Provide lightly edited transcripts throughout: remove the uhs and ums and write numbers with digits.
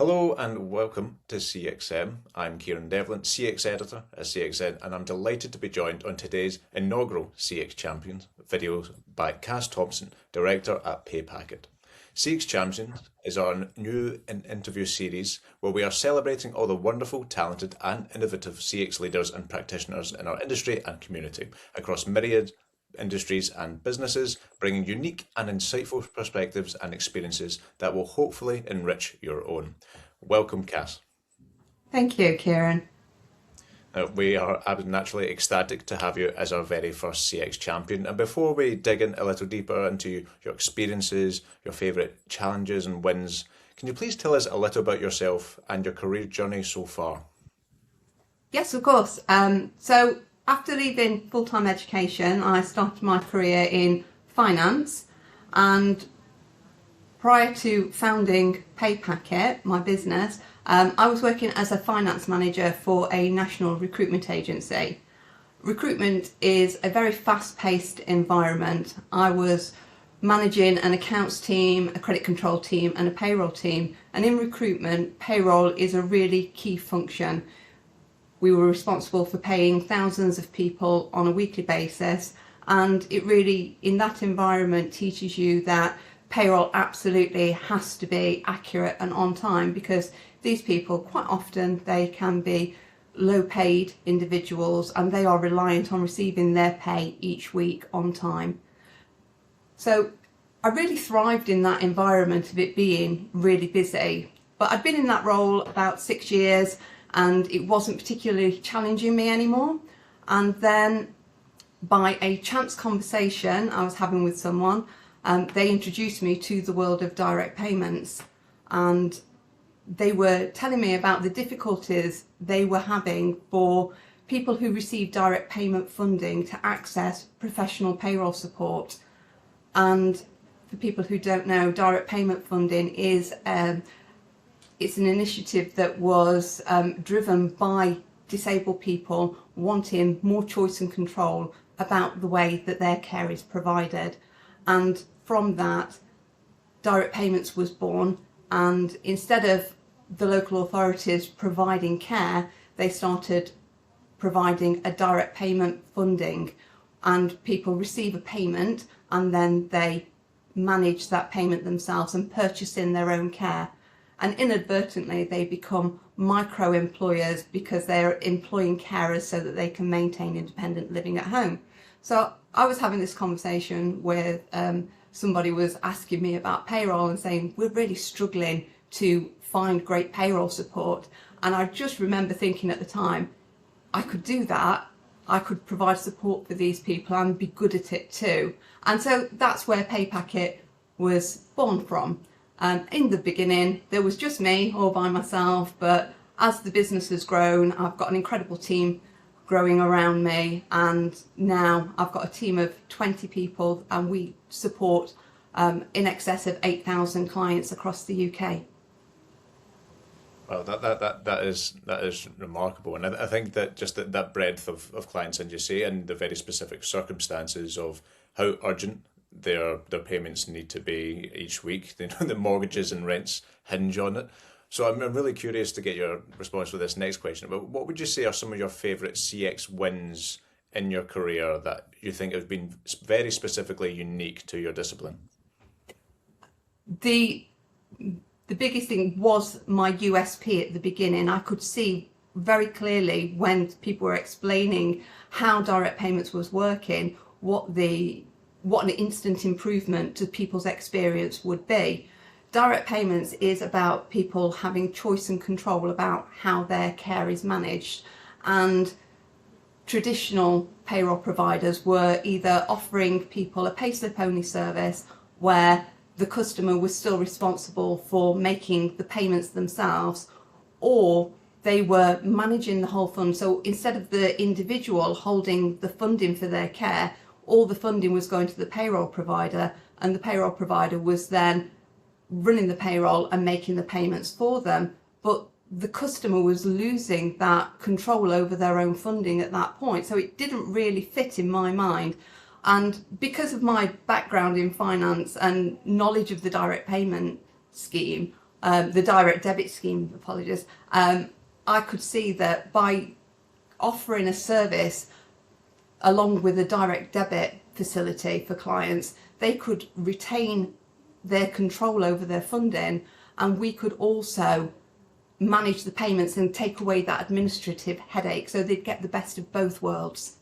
Hello and welcome to CXM. I'm Kieran Devlin, CX editor at CXN, and I'm delighted to be joined on today's inaugural CX Champions video by CasThompson, director at PayPacket. CX Champions is our new interview series where we are celebrating all the wonderful, talented and innovative CX leaders and practitioners in our industry and community across myriad industries and businesses, bringing unique and insightful perspectives and experiences that will hopefully enrich your own. Welcome, Cass. Thank you, Kieran. We are naturally ecstatic to have you as our very first CX champion. And before we dig in a little deeper into your experiences, your favourite challenges and wins, can you please tell us a little about yourself and your career journey so far? Yes, of course. So after leaving full-time education, I started my career in finance, and prior to founding PayPacket, my business, I was working as a finance manager for a national recruitment agency. Recruitment is a very fast-paced environment. I was managing an accounts team, a credit control team and a payroll team, and in recruitment, payroll is a really key function. We were responsible for paying thousands of people on a weekly basis, and it really, in that environment, teaches you that payroll absolutely has to be accurate and on time, because these people, quite often, they can be low paid individuals and they are reliant on receiving their pay each week on time. So I really thrived in that environment of it being really busy, but I'd been in that role about 6 years and it wasn't particularly challenging me anymore. And then by a chance conversation I was having with someone, they introduced me to the world of direct payments, and they were telling me about the difficulties they were having for people who receive direct payment funding to access professional payroll support. And for people who don't know, direct payment funding is it's an initiative that was driven by disabled people wanting more choice and control about the way that their care is provided. And from that, direct payments was born, and instead of the local authorities providing care, they started providing a direct payment funding, and people receive a payment and then they manage that payment themselves and purchase in their own care. And inadvertently they become micro employers because they're employing carers so that they can maintain independent living at home. So I was having this conversation with somebody was asking me about payroll and saying, we're really struggling to find great payroll support. And I just remember thinking at the time, I could do that. I could provide support for these people and be good at it too. And so that's where PayPacket was born from. In the beginning, there was just me all by myself, but as the business has grown, I've got an incredible team growing around me, and now I've got a team of 20 people and we support in excess of 8,000 clients across the UK. Well, that is remarkable, and I think that just that breadth of clients, and you say, and the very specific circumstances of how urgent their payments need to be each week. You know, the mortgages and rents hinge on it. So I'm really curious to get your response for this next question. But what would you say are some of your favourite CX wins in your career that you think have been very specifically unique to your discipline? The biggest thing was my USP at the beginning. I could see very clearly when people were explaining how direct payments was working, what an instant improvement to people's experience would be. Direct payments is about people having choice and control about how their care is managed, and traditional payroll providers were either offering people a payslip only service where the customer was still responsible for making the payments themselves, or they were managing the whole fund. So instead of the individual holding the funding for their care, all the funding was going to the payroll provider, and the payroll provider was then running the payroll and making the payments for them. But the customer was losing that control over their own funding at that point. So it didn't really fit in my mind. And because of my background in finance and knowledge of the direct payment scheme, the direct debit scheme, apologies, I could see that by offering a service along with a direct debit facility for clients, they could retain their control over their funding, and we could also manage the payments and take away that administrative headache, so they'd get the best of both worlds.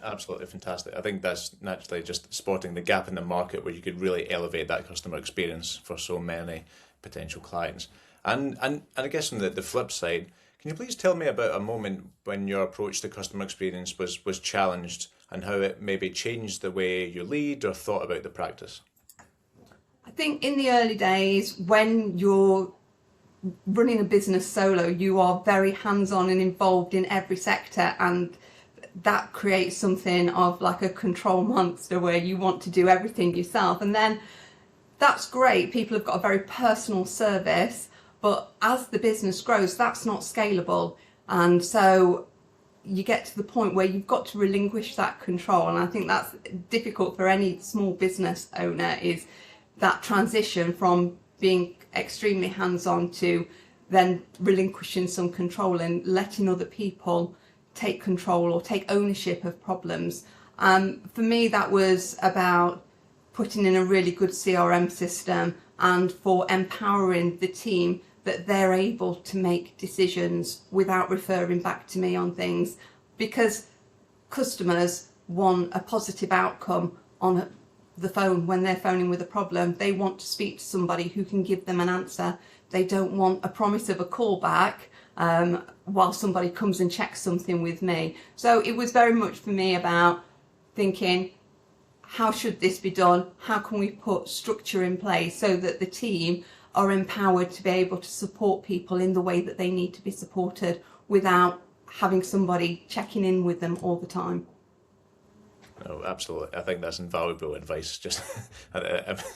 Absolutely fantastic. I think that's naturally just spotting the gap in the market where you could really elevate that customer experience for so many potential clients. And I guess on the flip side, can you please tell me about a moment when your approach to customer experience was challenged and how it maybe changed the way you lead or thought about the practice? I think in the early days, when you're running a business solo, you are very hands-on and involved in every sector, and that creates something of like a control monster where you want to do everything yourself. And then that's great. People have got a very personal service, but as the business grows, that's not scalable. And so you get to the point where you've got to relinquish that control. And I think that's difficult for any small business owner, is that transition from being extremely hands-on to then relinquishing some control and letting other people take control or take ownership of problems. For me, that was about putting in a really good CRM system and for empowering the team that they're able to make decisions without referring back to me on things, because customers want a positive outcome on the phone when they're phoning with a problem. They want to speak to somebody who can give them an answer. They don't want a promise of a call back while somebody comes and checks something with me. So it was very much for me about thinking, how should this be done? How can we put structure in place so that the team are empowered to be able to support people in the way that they need to be supported without having somebody checking in with them all the time? No, absolutely. I think that's invaluable advice. Just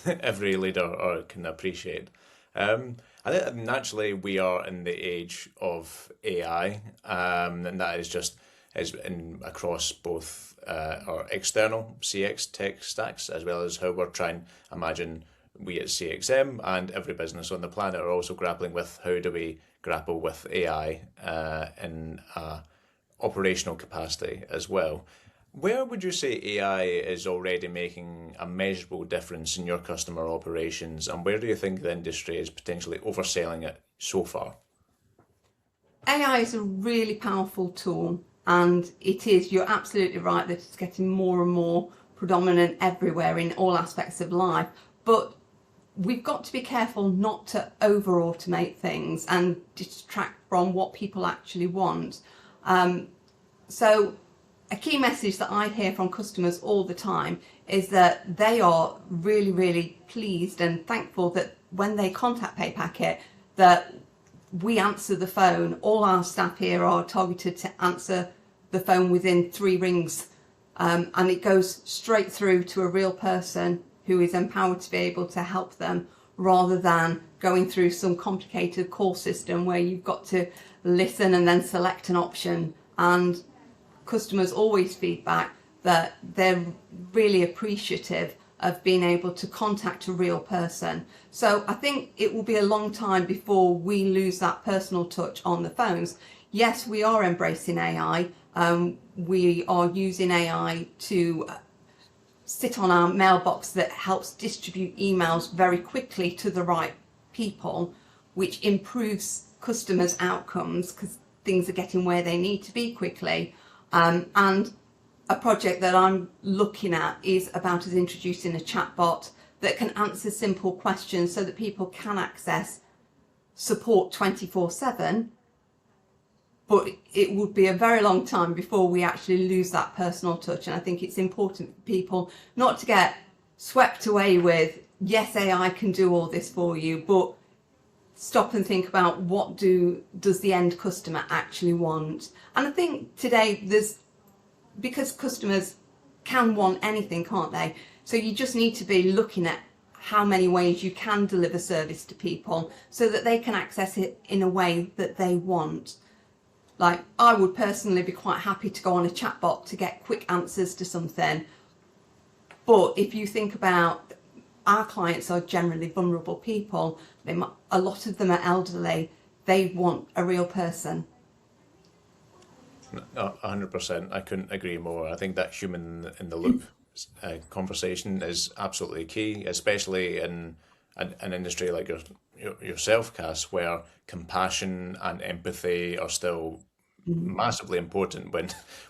every leader can appreciate. I think naturally we are in the age of AI, and that is across both our external CX tech stacks, as well as how we're trying. Imagine we at CXM and every business on the planet are also grappling with how do we grapple with AI in operational capacity as well. Where would you say AI is already making a measurable difference in your customer operations, and where do you think the industry is potentially overselling it so far? AI is a really powerful tool, and you're absolutely right that it's getting more and more predominant everywhere in all aspects of life. But we've got to be careful not to over-automate things and distract from what people actually want. So a key message that I hear from customers all the time is that they are really, really pleased and thankful that when they contact PayPacket, that we answer the phone. All our staff here are targeted to answer the phone within 3 rings, and it goes straight through to a real person who is empowered to be able to help them, rather than going through some complicated call system where you've got to listen and then select an option. And customers always feedback that they're really appreciative of being able to contact a real person. So I think it will be a long time before we lose that personal touch on the phones. Yes, we are embracing AI. We are using AI to sit on our mailbox that helps distribute emails very quickly to the right people, which improves customers' outcomes because things are getting where they need to be quickly. And a project that I'm looking at is about us introducing a chatbot that can answer simple questions so that people can access support 24/7. But it would be a very long time before we actually lose that personal touch. And I think it's important for people not to get swept away with, yes, AI can do all this for you, but stop and think about what does the end customer actually want. And I think today because customers can want anything, can't they? So you just need to be looking at how many ways you can deliver service to people so that they can access it in a way that they want. Like, I would personally be quite happy to go on a chatbot to get quick answers to something. But if you think about our clients are generally vulnerable people. A lot of them are elderly. They want a real person. No, 100%. I couldn't agree more. I think that human in the loop conversation is absolutely key, especially in an industry like yourself, Cass, where compassion and empathy are still massively important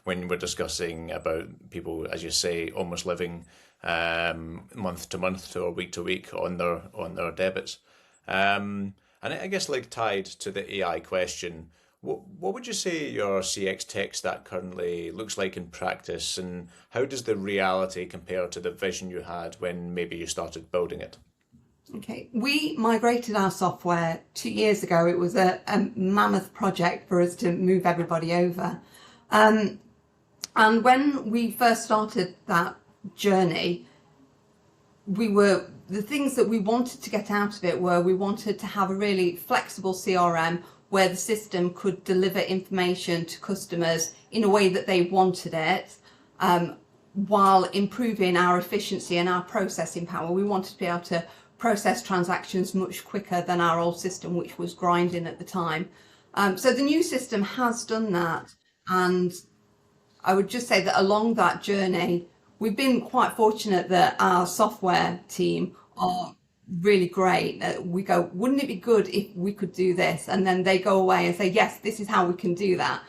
when we're discussing about people, as you say, almost living month to week to week on their debits. And I guess like tied to the AI question, what would you say your CX tech stack currently looks like in practice, and how does the reality compare to the vision you had when maybe you started building it? Okay, we migrated our software 2 years ago. It was a mammoth project for us to move everybody over. And when we first started that journey, the things that we wanted to get out of it were we wanted to have a really flexible CRM where the system could deliver information to customers in a way that they wanted it, while improving our efficiency and our processing power. We wanted to be able to process transactions much quicker than our old system, which was grinding at the time. So the new system has done that, and I would just say that along that journey, we've been quite fortunate that our software team are really great. We go, wouldn't it be good if we could do this? And then they go away and say, yes, this is how we can do that.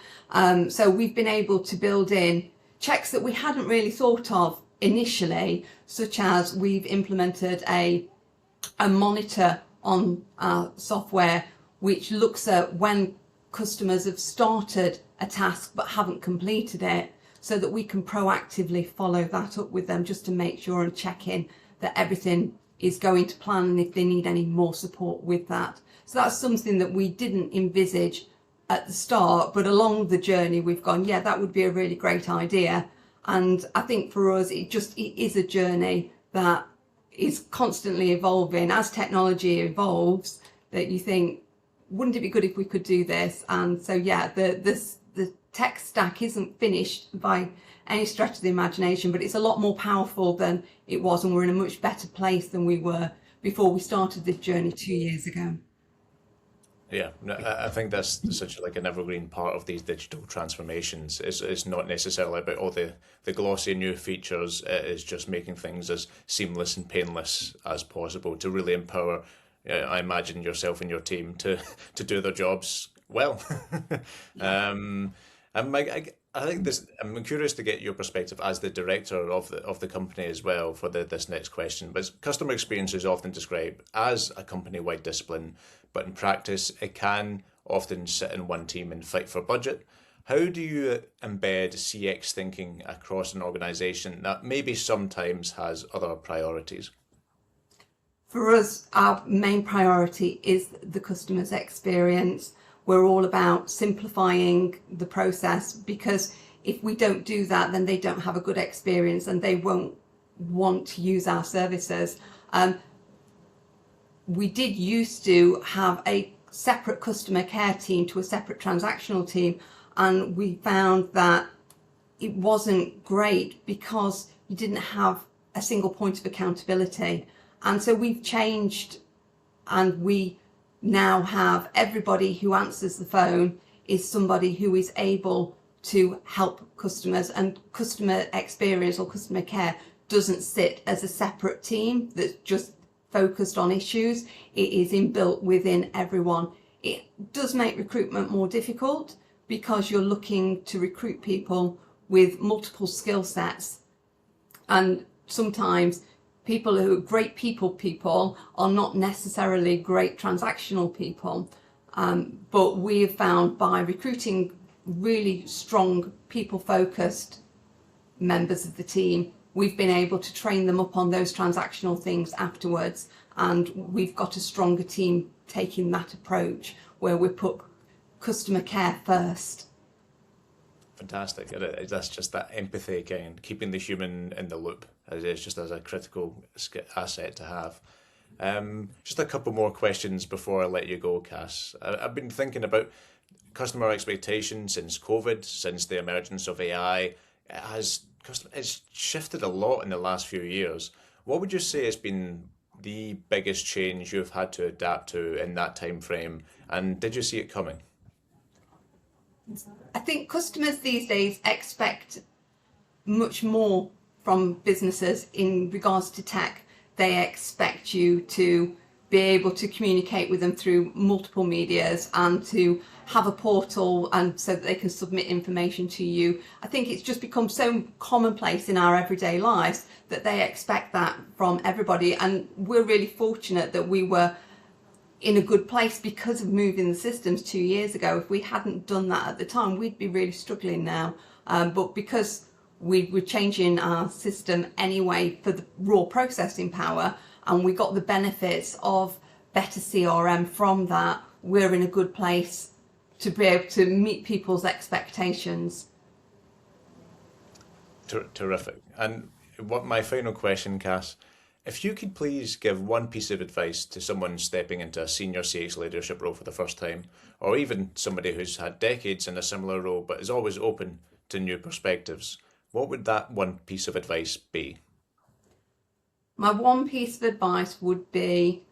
So we've been able to build in checks that we hadn't really thought of initially, such as we've implemented a monitor on our software which looks at when customers have started a task but haven't completed it, so that we can proactively follow that up with them just to make sure and check in that everything is going to plan, and if they need any more support with that. So that's something that we didn't envisage at the start, but along the journey we've gone, yeah, that would be a really great idea. And I think for us it is a journey that is constantly evolving. As technology evolves, that you think, wouldn't it be good if we could do this? And so yeah, the tech stack isn't finished by any stretch of the imagination, but it's a lot more powerful than it was, and we're in a much better place than we were before we started this journey 2 years ago. Yeah, no, I think that's such like an evergreen part of these digital transformations. It's not necessarily about all the glossy new features. It is just making things as seamless and painless as possible to really empower, I imagine, yourself and your team to do their jobs well. And Mike, I think this. I'm curious to get your perspective as the director of the company as well for this next question. But customer experience is often described as a company-wide discipline, but in practice, it can often sit in one team and fight for budget. How do you embed CX thinking across an organization that maybe sometimes has other priorities? For us, our main priority is the customer's experience. We're all about simplifying the process, because if we don't do that, then they don't have a good experience and they won't want to use our services. We did used to have a separate customer care team to a separate transactional team, and we found that it wasn't great because you didn't have a single point of accountability. And so we've changed, and we now have everybody who answers the phone is somebody who is able to help customers, and customer experience or customer care doesn't sit as a separate team that's just focused on issues. It is inbuilt within everyone. It does make recruitment more difficult because you're looking to recruit people with multiple skill sets, and sometimes people who are great people are not necessarily great transactional people. But we have found by recruiting really strong people-focused members of the team, we've been able to train them up on those transactional things afterwards, and we've got a stronger team taking that approach where we put customer care first. Fantastic. That's just that empathy again, keeping the human in the loop. It's just as a critical asset to have. Just a couple more questions before I let you go, Cass. I've been thinking about customer expectations since COVID, since the emergence of AI. It's shifted a lot in the last few years. What would you say has been the biggest change you've had to adapt to in that time frame, and did you see it coming? I think customers these days expect much more from businesses in regards to tech. They expect you to be able to communicate with them through multiple medias and to have a portal and so that they can submit information to you. I think it's just become so commonplace in our everyday lives that they expect that from everybody, and we're really fortunate that we were in a good place because of moving the systems 2 years ago. If we hadn't done that at the time, we'd be really struggling now, but because we were changing our system anyway for the raw processing power, and we got the benefits of better CRM from that, we're in a good place to be able to meet people's expectations. Terrific. And what my final question, Cass, if you could please give one piece of advice to someone stepping into a senior CX leadership role for the first time, or even somebody who's had decades in a similar role but is always open to new perspectives, what would that one piece of advice be? My one piece of advice would be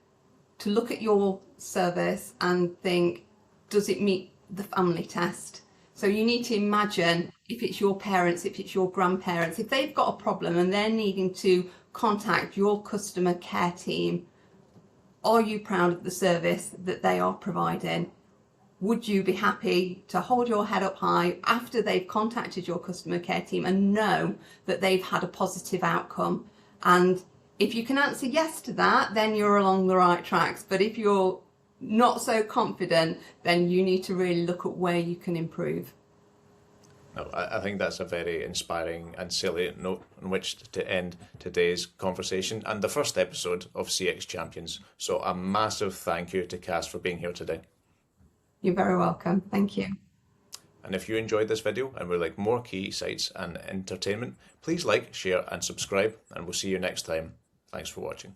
to look at your service and think, does it meet the family test? So you need to imagine if it's your parents, if it's your grandparents, if they've got a problem and they're needing to contact your customer care team, are you proud of the service that they are providing? Would you be happy to hold your head up high after they've contacted your customer care team and know that they've had a positive outcome? And if you can answer yes to that, then you're along the right tracks. But if you're not so confident, then you need to really look at where you can improve. No, I think that's a very inspiring and salient note on which to end today's conversation and the first episode of CX Champions. So a massive thank you to Cass for being here today. You're very welcome. Thank you. And if you enjoyed this video and would like more key sites and entertainment, please like, share and subscribe, and we'll see you next time. Thanks for watching.